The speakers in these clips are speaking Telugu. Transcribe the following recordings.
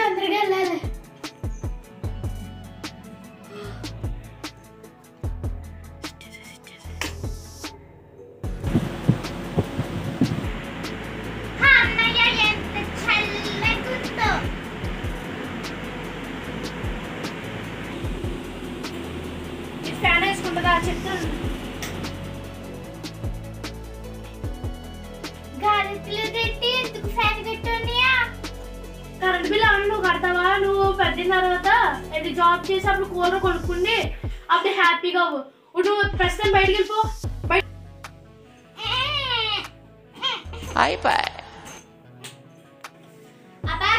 తొందరగా వెళ్ళాలి. ఫ్యాన్ వేసుకుంటుందా చెప్తాను. కరెంట్ బిల్ అవును నువ్వు కడతావా? నువ్వు పెట్టిన తర్వాత ఇది జాబ్ చేసి అప్పుడు కూలర్ కొనుక్కుండి అప్పుడు హ్యాపీగా అవ్వు. నువ్వు ప్రస్తుతం బయటికి వెళ్ళిపో.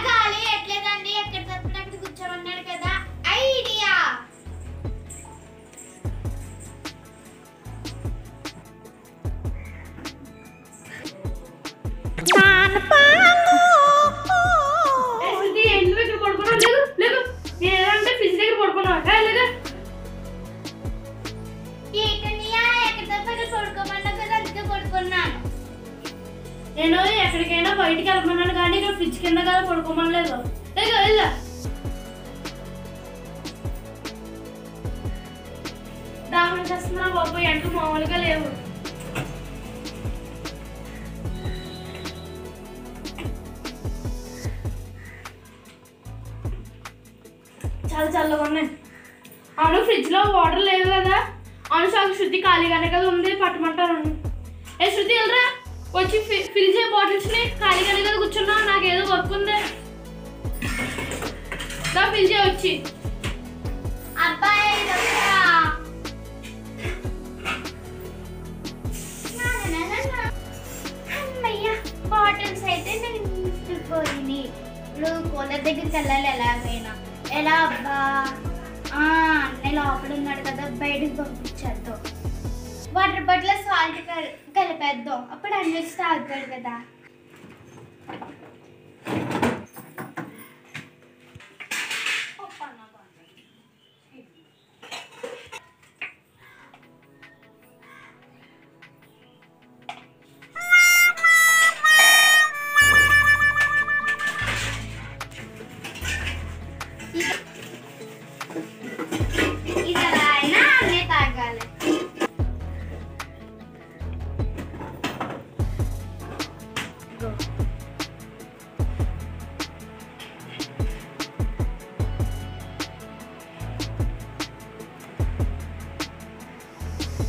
గాలి ఎట్లేదండి, ఎక్కడ తప్పిన అక్కడ కూర్చోమన్నాడు కదా. ఐడియా నేను ఎక్కడికైనా బయటికి వెళ్ళమన్నాను కానీ ఇక్కడ ఫ్రిడ్జ్ కింద కదా పడుకోమనలేదు. దాహం చేస్తున్నా బాబు, ఎంటలు మామూలుగా లేవు. చాలా చల్లగా ఉన్నాయి. అవును ఫ్రిడ్జ్ లో వాటర్ లేదు కదా. అవును సాగు శృతి ఖాళీగానే కదా ఉంది, పట్టమంటారు. ఏ శృతి వెళ్ళరా, వచ్చి ఫిల్ చేయ బాటిల్స్ ని. ఖాళీగానే కదా కూర్చున్నా, నాకేదో వర్క్ ఉంది. దా ఫిల్ చేయ వచ్చి. అబ్బాయి బాటిల్స్ అయితే నిండిపోయినాయి. ఇప్పుడు కూలర్ దగ్గరికి వెళ్ళాలి ఎలాగైనా. ఎలా అబ్బా, అన్నయ్య లోపల ఉన్నాడు కదా, బయటకు పంపించేద్దాం. వాటర్ బాటిల్ సాల్ట్ కలిపేద్దాం, అప్పుడు అన్నీ తాగుతాడు కదా.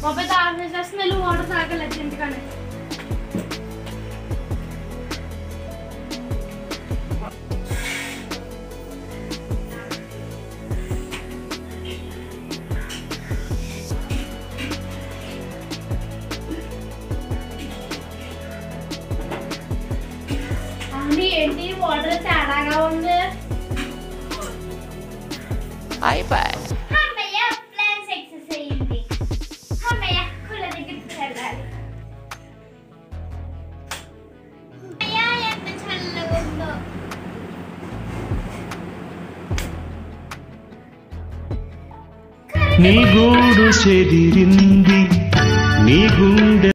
బాబాయ్ దాహం చేసేస్తుంది, వెళ్ళి వాటర్ తాగలేదు ఎందుకని. అవును ఏంటి వాటర్ తేడాగా ఉంది. అయిపోయి నీ గూడు చెదిరింది, నీ గుండె